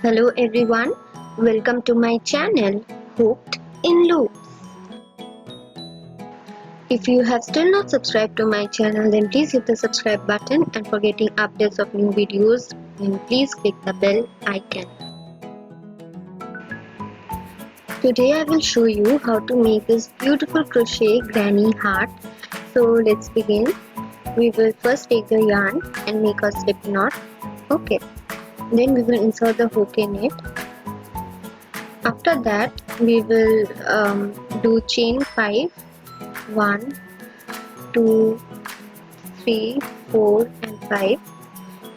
Hello everyone, welcome to my channel Hooked in Loops. If you have still not subscribed to my channel, then please hit the subscribe button, and for getting updates of new videos, then please click the bell icon. Today I will show you how to make this beautiful crochet granny heart. So let's begin. We will first take the yarn and make a slip knot. Okay. Then we will insert the hook in it. After that we will do chain 5, 1, 2, 3, 4 and 5.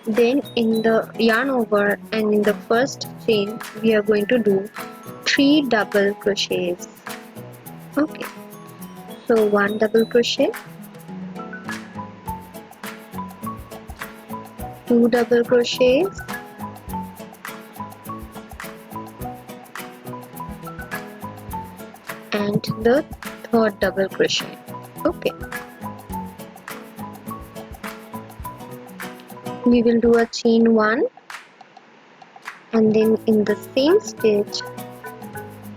Then in the yarn over and in the first chain we are going to do 3 double crochets. Okay, so 1 double crochet, 2 double crochets, and the third double crochet. Okay, we will do a chain 1, and then in the same stitch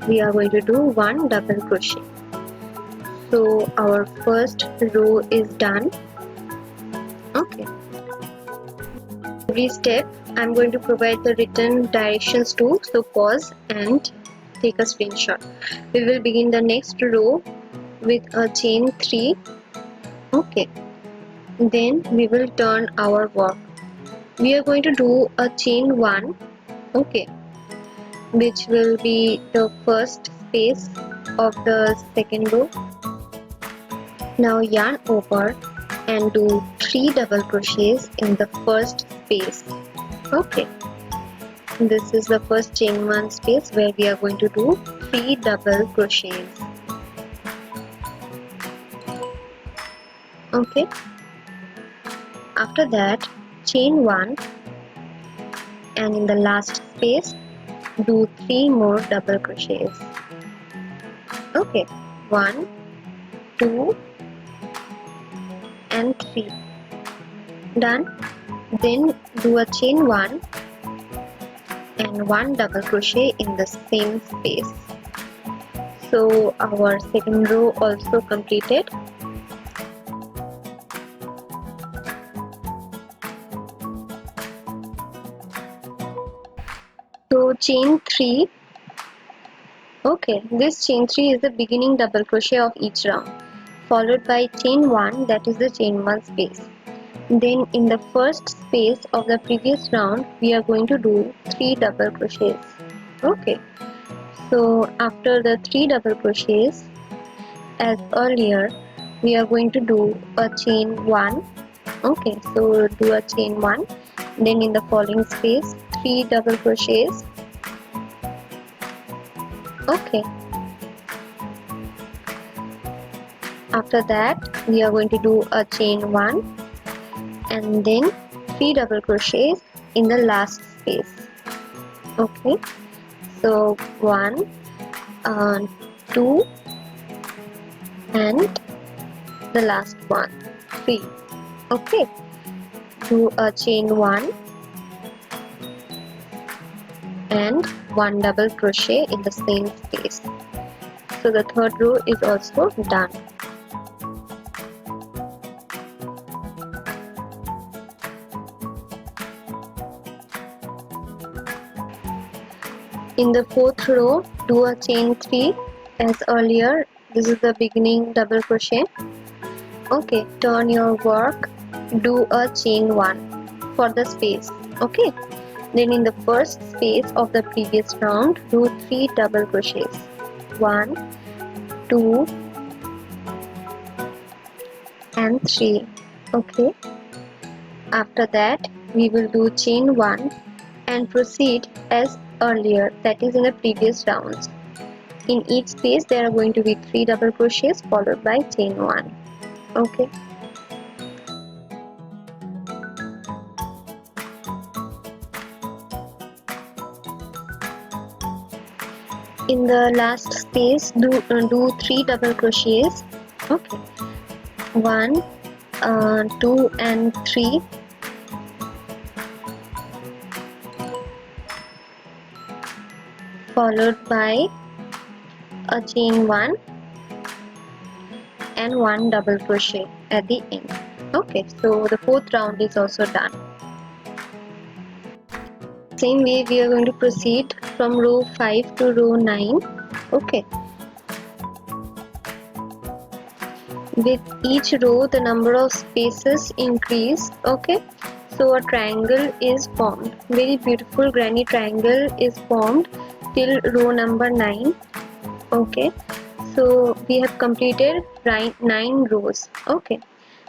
we are going to do 1 double crochet. So our first row is done. Okay, every step I'm going to provide the written directions too, so pause and take a screenshot. We will begin the next row with a chain 3. Okay, then we will turn our work. We are going to do a chain 1. Okay, which will be the first space of the second row. Now yarn over and do 3 double crochets in the first space. Okay, this is the first chain 1 space where we are going to do 3 double crochets. Okay, after that chain 1, and in the last space do 3 more double crochets. Okay, 1, 2 and 3. Done. Then do a chain 1 and 1 double crochet in the same space. So our second row also completed. So chain 3. Okay, this chain 3 is the beginning double crochet of each round, followed by chain 1, that is the chain 1 space. Then in the first space of the previous round we are going to do 3 double crochets. Okay, so after the 3 double crochets, as earlier, we are going to do a chain 1. Okay, so do a chain 1, then in the following space 3 double crochets. Okay, after that we are going to do a chain 1 and then 3 double crochets in the last space. Okay, so 1, 2 and the last one, 3. Okay, do a chain 1 and 1 double crochet in the same space. So the third row is also done. In the fourth row, do a chain 3 as earlier. This is the beginning double crochet. Okay, turn your work, do a chain 1 for the space. Okay, then in the first space of the previous round, do 3 double crochets. 1, 2 and 3. Okay, after that we will do chain 1 and proceed as earlier, that is in the previous rounds. In each space there are going to be 3 double crochets followed by chain 1. Okay, in the last space do 3 double crochets. Okay, 1, 2 and 3. followed by a chain 1 and 1 double crochet at the end. Okay, so the fourth round is also done. Same way we are going to proceed from row 5 to row 9. Okay, with each row the number of spaces increase. Okay, so a triangle is formed, very beautiful granny triangle is formed till row number 9. Okay, so we have completed 9 rows. Okay,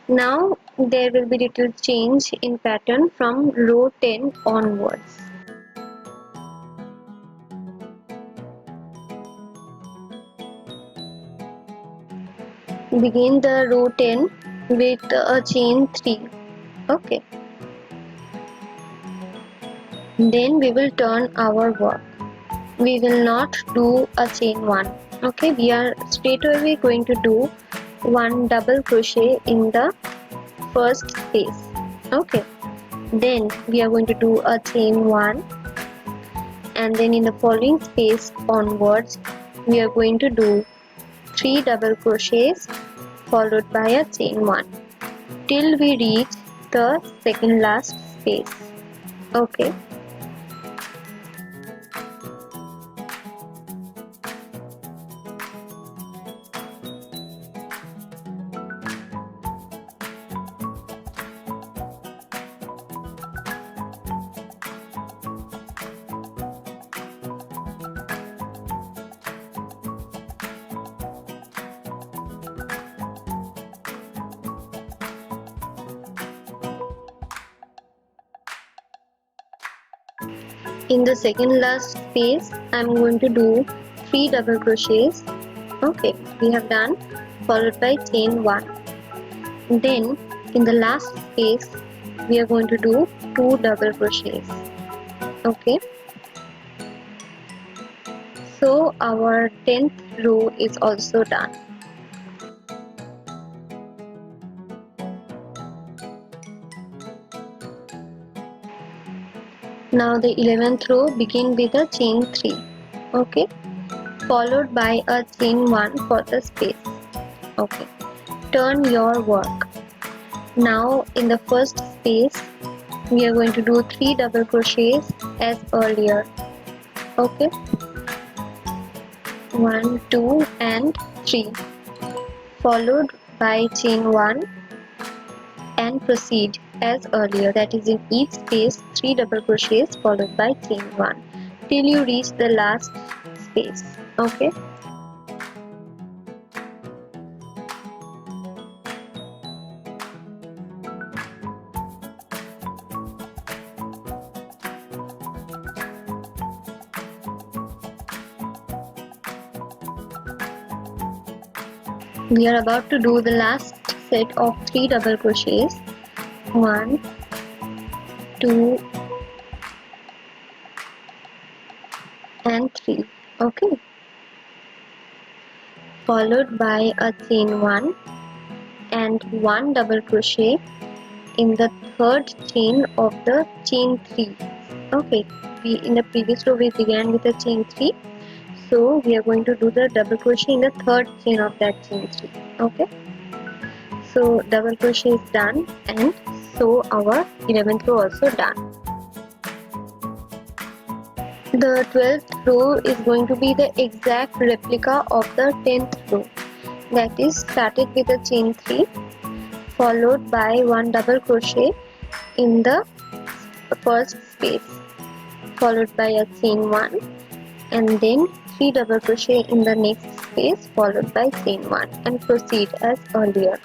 now there will be little change in pattern from row 10 onwards. Begin the row 10 with a chain 3. Okay, then we will turn our work. We will not do a chain 1. Okay, we are straight away going to do 1 double crochet in the first space. Okay, then we are going to do a chain 1, and then in the following space onwards we are going to do 3 double crochets followed by a chain 1 till we reach the second last space. Okay, in the second last space I am going to do 3 double crochets. Okay, we have done, followed by chain 1. Then in the last space we are going to do 2 double crochets. Okay, so our 10th row is also done. Now the 11th row, begin with a chain 3. Okay, followed by a chain 1 for the space. Okay, turn your work. Now in the first space we are going to do 3 double crochets as earlier. Okay, 1, 2 and 3, followed by chain 1 and proceed as earlier, that is in each space 3 double crochets followed by chain 1 till you reach the last space. Okay, we are about to do the last set of 3 double crochets. 1, 2 and 3. Okay, followed by a chain 1 and 1 double crochet in the third chain of the chain 3. Okay, we in the previous row we began with a chain 3, so we are going to do the double crochet in the third chain of that chain 3. Okay, so double crochet is done, and so our 11th row also done. The 12th row is going to be the exact replica of the 10th row, that is started with a chain 3 followed by 1 double crochet in the first space, followed by a chain 1 and then 3 double crochet in the next space followed by chain 1 and proceed as earlier.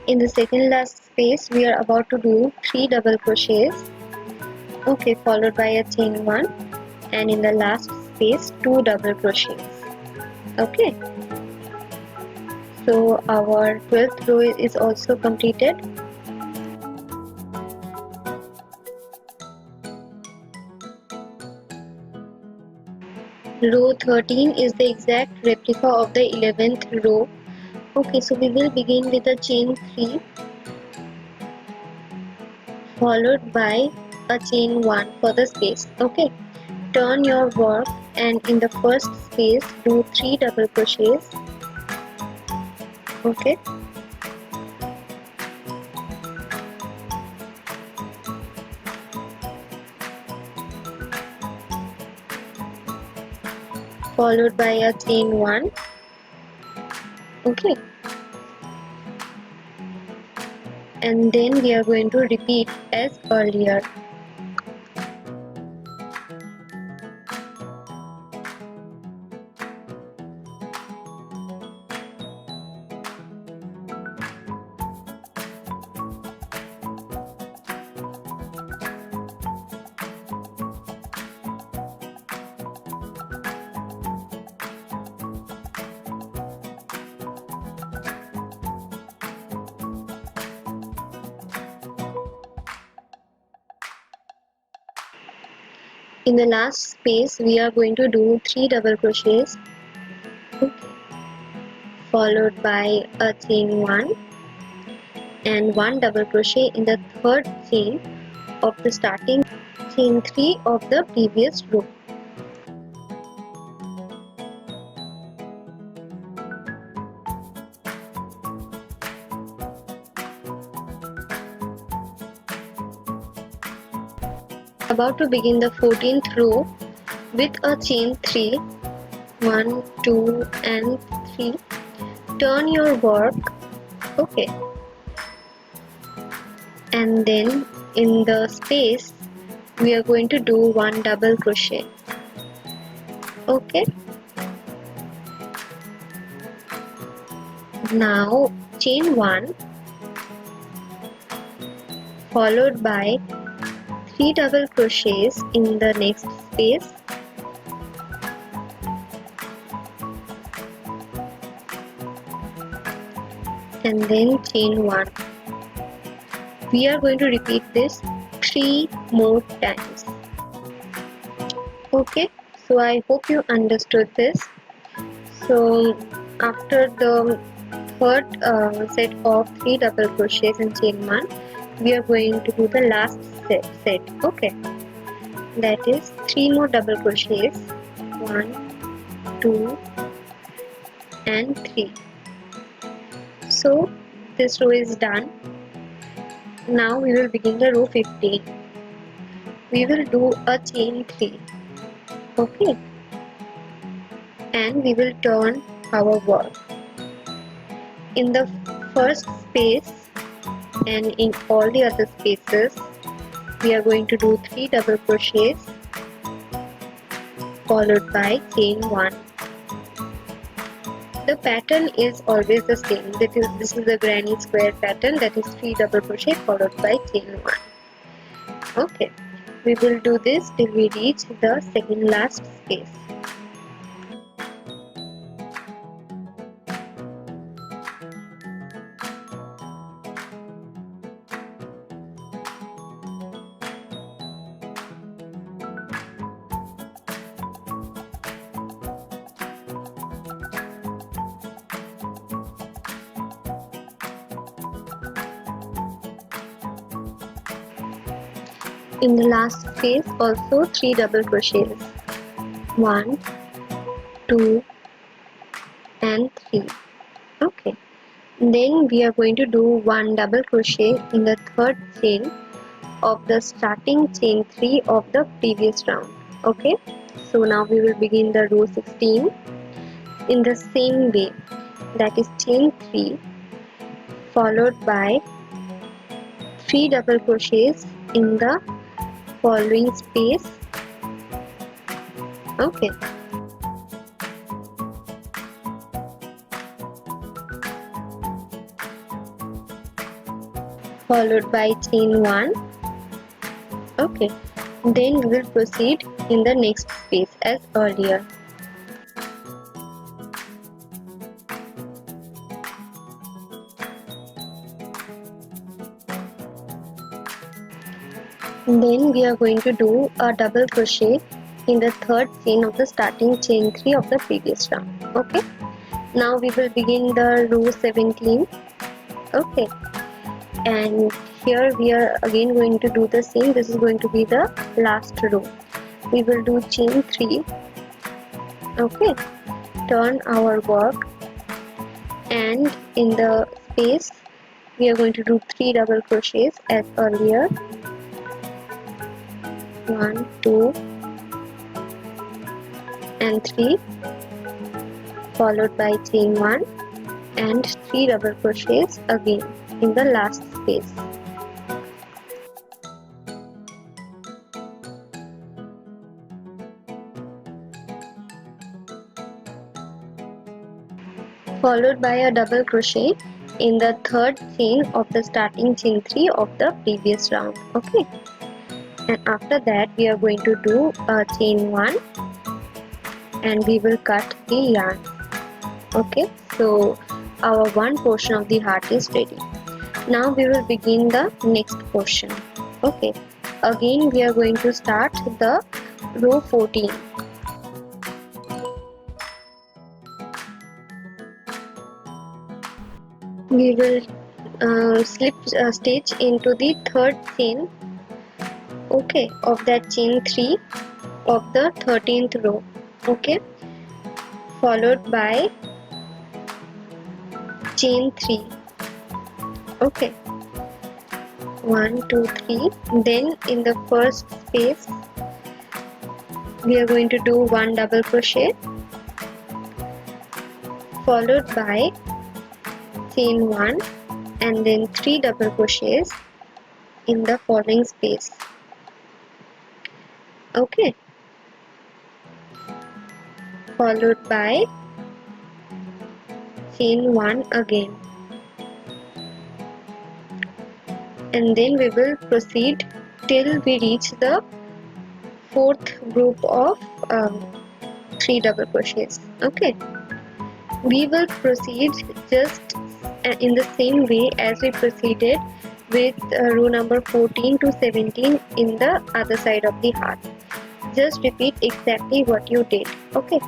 In the second last space we are about to do 3 double crochets. Okay, followed by a chain 1 and in the last space 2 double crochets. Okay, So our 12th row is also completed. Row 13 is the exact replica of the 11th row. Okay, so we will begin with a chain 3 followed by a chain 1 for the space. Okay, turn your work and in the first space do 3 double crochets. Okay, followed by a chain 1. Okay, and then we are going to repeat as earlier. In the last space we are going to do 3 double crochets. Okay, followed by a chain 1 and 1 double crochet in the third chain of the starting chain 3 of the previous row. About to begin the 14th row with a chain 3, 1, 2 and 3. Turn your work. Okay, and then in the space we are going to do 1 double crochet. Okay, now chain 1 followed by 3 double crochets in the next space, and then chain 1. We are going to repeat this 3 more times. Okay, so I hope you understood this. So after the third set of 3 double crochets and chain 1, we are going to do the last set. Okay, that is 3 more double crochets, 1, 2 and 3. So this row is done. Now we will begin the row 15. We will do a chain 3. Okay, and we will turn our work. In the first space and in all the other spaces we are going to do 3 double crochets followed by chain 1. The pattern is always the same. This is the granny square pattern, that is 3 double crochet followed by chain 1. Okay, we will do this till we reach the second last space. In the last space also 3 double crochets, 1, 2 and 3. Okay, then we are going to do 1 double crochet in the third chain of the starting chain 3 of the previous round. Okay, so now we will begin the row 16 in the same way, that is chain 3 followed by 3 double crochets in the following space. Okay, followed by chain 1. Okay, then we will proceed in the next space as earlier. Then we are going to do a double crochet in the third chain of the starting chain 3 of the previous round. Okay, now we will begin the row 17. Okay, and here we are again going to do the same. This is going to be the last row. We will do chain 3. Okay, turn our work, and in the space we are going to do 3 double crochets as earlier. 1, 2 and 3, followed by chain 1 and 3 double crochets again in the last space. Followed by a double crochet in the third chain of the starting chain 3 of the previous round. Okay, and after that we are going to do a chain 1 and we will cut the yarn. Okay, so our one portion of the heart is ready. Now we will begin the next portion. Okay, again we are going to start the row 14. We will slip stitch into the third chain, okay, of that chain 3 of the 13th row. Okay, followed by chain 3. Okay, 1, 2, 3. Then in the first space we are going to do 1 double crochet, followed by chain 1 and then 3 double crochets in the following space. Okay, followed by chain 1 again, and then we will proceed till we reach the fourth group of 3 double crochets. Okay, we will proceed just in the same way as we proceeded with row number 14 to 17 in the other side of the heart. Just repeat exactly what you did. Okay,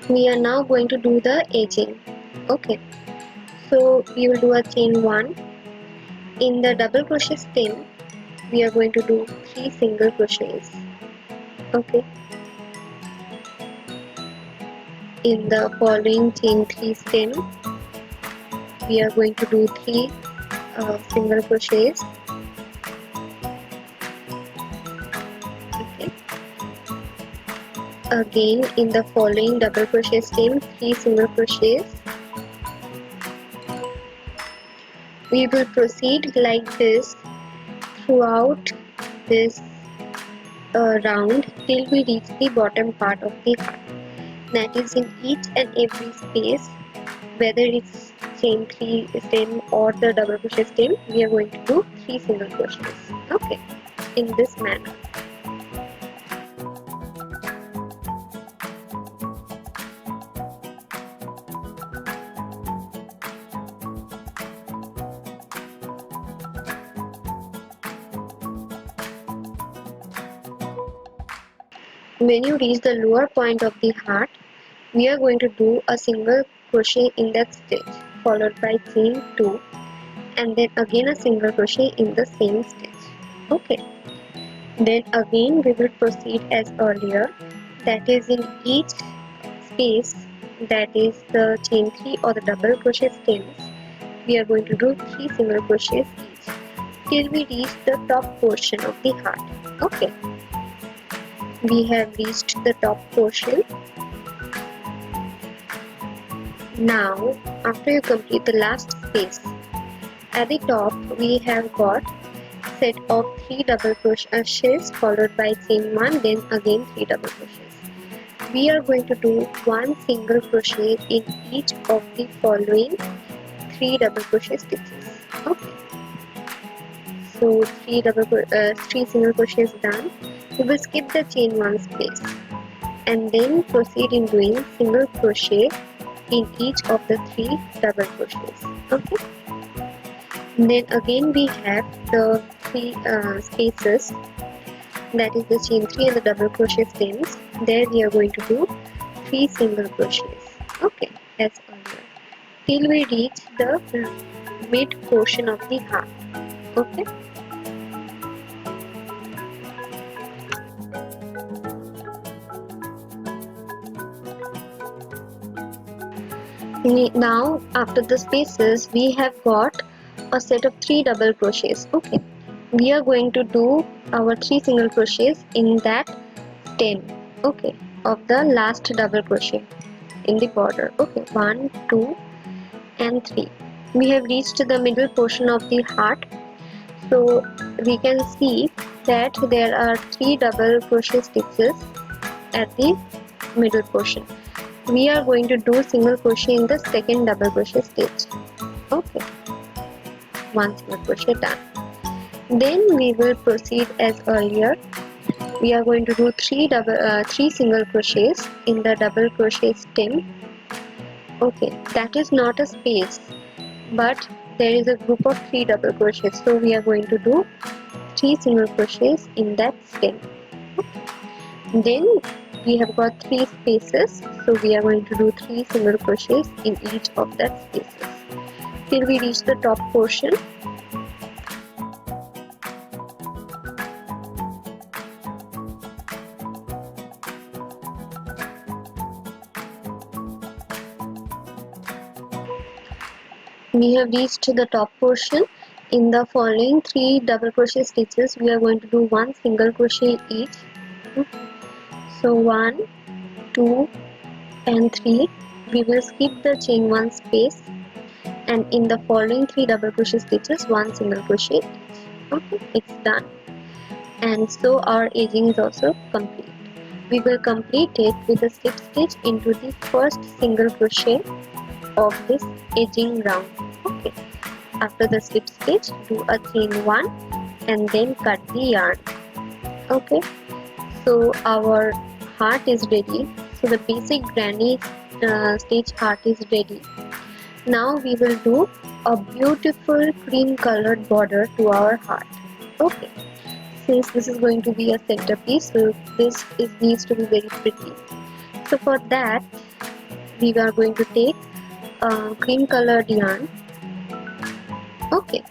we are now going to do the edging. Okay, so we will do a chain 1. In the double crochet stem we are going to do 3 single crochets. Okay, in the following chain 3 stem we are going to do 3 single crochets. Okay, again in the following double crochet stem 3 single crochets. We will proceed like this throughout this round till we reach the bottom part of the heart. That is, in each and every space, whether it's chain 3 stem or the double crochet stem, we are going to do 3 single crochets. Okay, in this manner. When you reach the lower point of the heart, we are going to do a single crochet in that stitch, followed by chain 2, and then again a single crochet in the same stitch. Okay, then again we will proceed as earlier, that is in each space, that is the chain 3 or the double crochet stems, we are going to do 3 single crochets each till we reach the top portion of the heart. Okay, we have reached the top portion. Now after you complete the last space, at the top we have got set of 3 double crochets followed by chain 1, then again 3 double crochets. We are going to do 1 single crochet in each of the following 3 double crochet stitches. Okay, so 3 single crochets done. We will skip the chain 1 space and then proceed in doing single crochet in each of the 3 double crochets. Okay, then again we have the 3 spaces, that is the chain 3 and the double crochet stems. There we are going to do 3 single crochets. Okay, as earlier, till we reach the mid portion of the heart. Okay, now after the spaces we have got a set of 3 double crochets. Okay, we are going to do our 3 single crochets in that stem, okay, of the last double crochet in the border. Okay, 1, 2 and 3. We have reached the middle portion of the heart, so we can see that there are 3 double crochet stitches at the middle portion. We are going to do single crochet in the second double crochet stitch. Okay, 1 single crochet done. Then we will proceed as earlier. We are going to do 3 single crochets in the double crochet stem. Okay, that is not a space, but there is a group of 3 double crochets, so we are going to do 3 single crochets in that stem. Then we have got 3 spaces, so we are going to do 3 single crochets in each of that spaces till we reach the top portion. We have reached the top portion. In the following 3 double crochet stitches we are going to do 1 single crochet each. So 1, 2 and 3. We will skip the chain 1 space, and in the following 3 double crochet stitches 1 single crochet each. Okay, it's done, and so our edging is also complete. We will complete it with a slip stitch into the first single crochet of this edging round. Okay, after the slip stitch do a chain 1 and then cut the yarn. Okay, so our heart is ready. So the basic granny stitch heart is ready. Now we will do a beautiful cream colored border to our heart. Okay, since this is going to be a centerpiece, so this needs to be very pretty. So for that we are going to take cream colored yarn. Okay,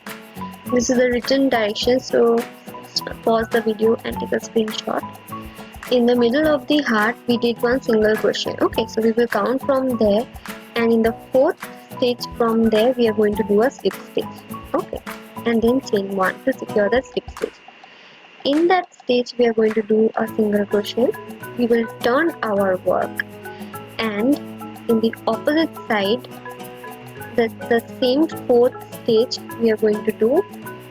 this is the written direction, so pause the video and take a screenshot. In the middle of the heart we did 1 single crochet. Okay, so we will count from there, and in the 4th stitch from there we are going to do a slip stitch. Okay, and then chain 1 to secure the slip stitch. In that stitch we are going to do a single crochet. We will turn our work, and in the opposite side, the same 4th stitch we are going to do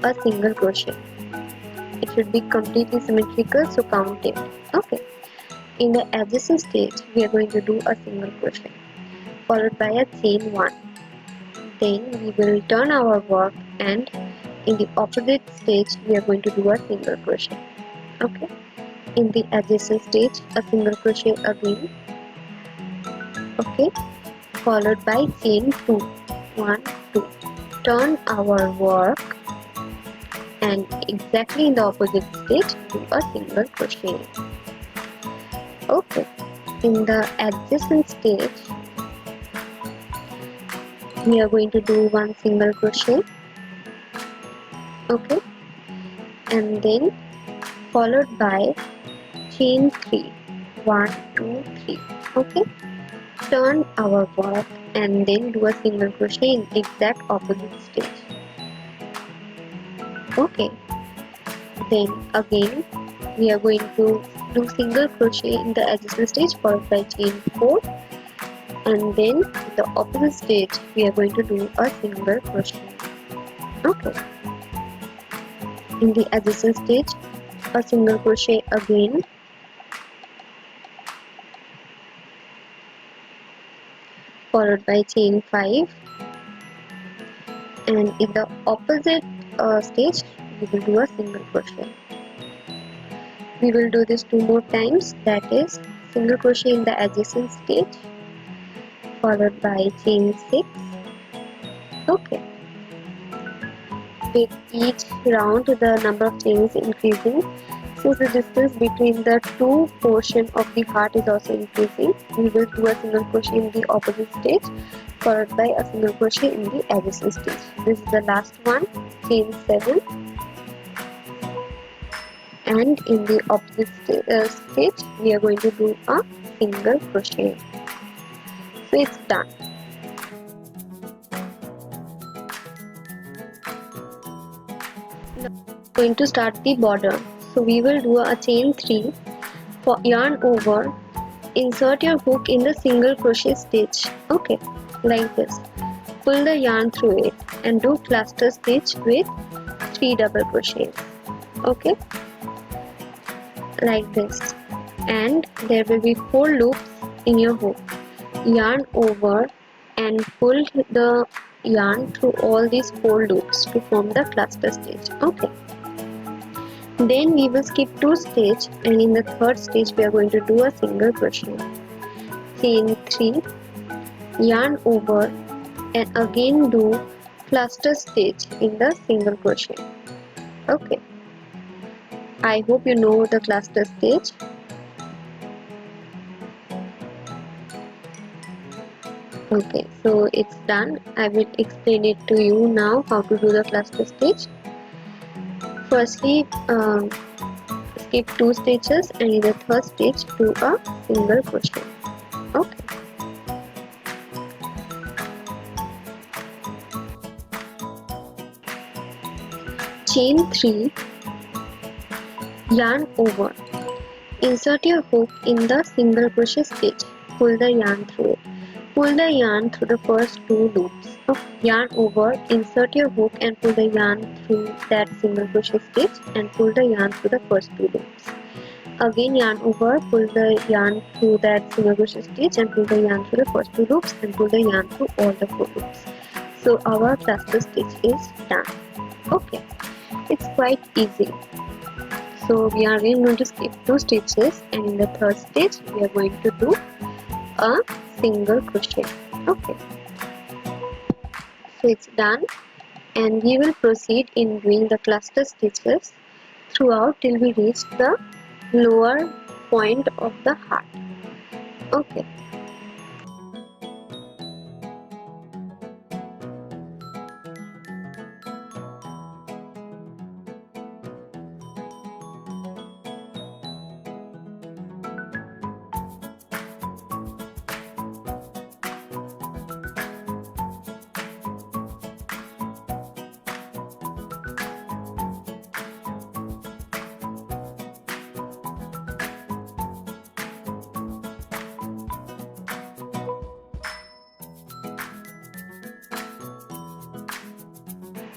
a single crochet. It should be completely symmetrical, so count it. Okay, in the adjacent stitch we are going to do a single crochet followed by a chain 1. Then we will turn our work, and in the opposite stitch we are going to do a single crochet. Okay, in the adjacent stitch a single crochet again. Okay, followed by chain 2. 1, 2. Turn our work, and exactly in the opposite stitch do a single crochet. Okay, in the adjacent stitch we are going to do 1 single crochet. Okay, and then followed by chain 3, 1 2 3. Okay, turn our work and then do a single crochet in exact opposite stitch. Okay, then again we are going to do single crochet in the adjacent stitch followed by chain 4, and then the opposite stitch we are going to do a single crochet. Okay, in the adjacent stitch a single crochet again, followed by chain 5, and in the opposite stitch we will do a single crochet. We will do this 2 more times, that is single crochet in the adjacent stitch followed by chain 6. Okay, with each round the number of chains increasing. Since the distance between the two portions of the heart is also increasing, we will do a single crochet in the opposite stitch followed by a single crochet in the adjacent stitch. This is the last one, chain 7, and in the opposite stitch we are going to do a single crochet. So it's done. Now we are going to start the border. So we will do a chain 3, for yarn over, insert your hook in the single crochet stitch. Okay, like this. Pull the yarn through it and do cluster stitch with 3 double crochets. Okay, like this, and there will be 4 loops in your hook. Yarn over and pull the yarn through all these 4 loops to form the cluster stitch. Okay, then we will skip 2 stitch, and in the third stitch we are going to do a single crochet, chain 3, yarn over, and again do cluster stitch in the single crochet. Okay, I hope you know the cluster stitch. Okay, so it's done. I will explain it to you now how to do the cluster stitch. Firstly, skip 2 stitches, and in the third stitch do a single crochet. Okay, chain 3, yarn over, insert your hook in the single crochet stitch, pull the yarn through it. Pull the yarn through the first 2 loops of yarn over, insert your hook and pull the yarn through that single crochet stitch and pull the yarn through the first 2 loops. Again yarn over, pull the yarn through that single crochet stitch and pull the yarn through the first 2 loops and pull the yarn through all the 4 loops. So our cluster stitch is done. Okay, it's quite easy. So we are again going to skip 2 stitches, and in the third stitch we are going to do a single crochet. Okay, so it's done, and we will proceed in doing the cluster stitches throughout till we reach the lower point of the heart. Okay,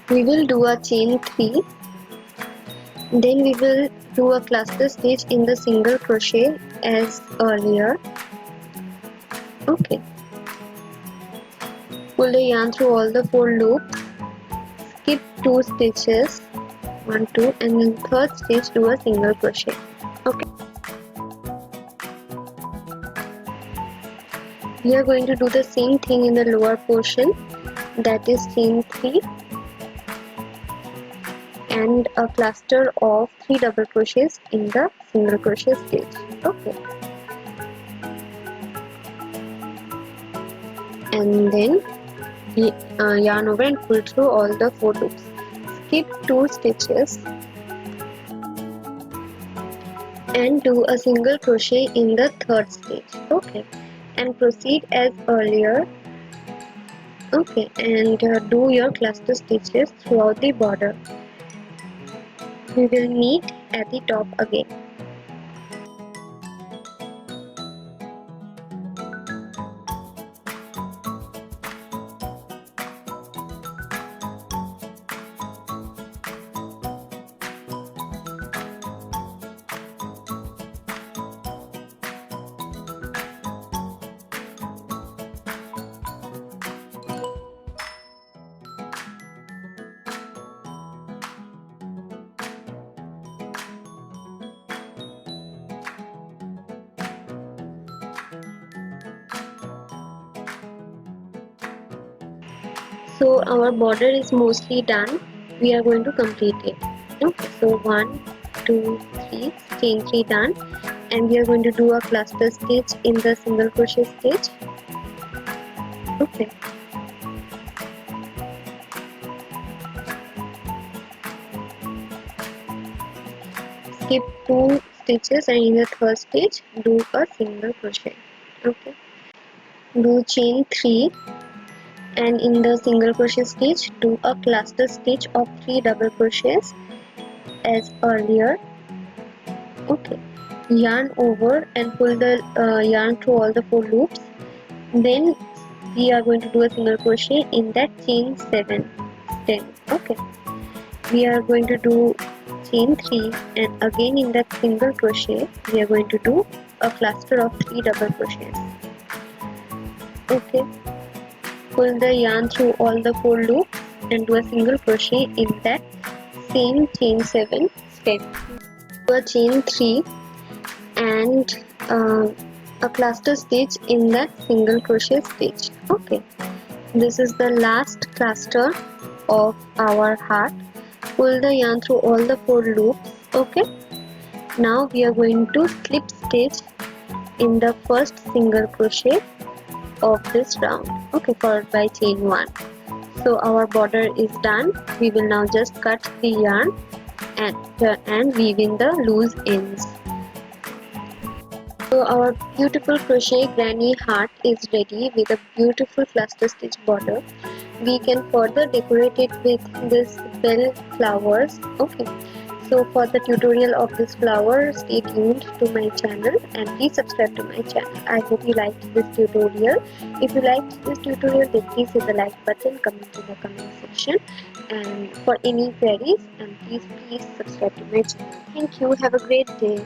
we will do a chain 3, then we will do a cluster stitch in the single crochet as earlier. Okay, pull the yarn through all the 4 loops, skip 2 stitches, 1 2, and in third stitch do a single crochet. Okay, we are going to do the same thing in the lower portion, that is chain 3 and a cluster of 3 double crochets in the single crochet stitch. Okay, and then yarn over and pull through all the 4 loops. skip 2 stitches and do a single crochet in the third stitch. Okay, and proceed as earlier. Okay, and do your cluster stitches throughout the border. We will meet at the top again. So our border is mostly done. We are going to complete it. Okay, so 1, 2, 3, chain 3 done, and we are going to do a cluster stitch in the single crochet stitch. Okay, skip 2 stitches and in the third stitch do a single crochet. Okay, do chain 3 and in the single crochet stitch do a cluster stitch of 3 double crochets as earlier. Okay, yarn over and pull the yarn through all the 4 loops. Then we are going to do a single crochet in that chain 7 stem. Okay, we are going to do chain 3 and again in that single crochet we are going to do a cluster of 3 double crochets. Okay, pull the yarn through all the 4 loops and do a single crochet in that same chain 7 stem. Do a chain 3 and a cluster stitch in that single crochet stitch. Okay, this is the last cluster of our heart. Pull the yarn through all the 4 loops. Okay, now we are going to slip stitch in the first single crochet of this round. Okay, followed by chain 1. So our border is done. We will now just cut the yarn and weave in the loose ends. So our beautiful crochet granny heart is ready with a beautiful cluster stitch border. We can further decorate it with this bell flowers. Okay, so for the tutorial of this flower, stay tuned to my channel and please subscribe to my channel. I hope you liked this tutorial. If you liked this tutorial, then please hit the like button, comment in the comment section, and for any queries, and please subscribe to my channel. Thank you. Have a great day.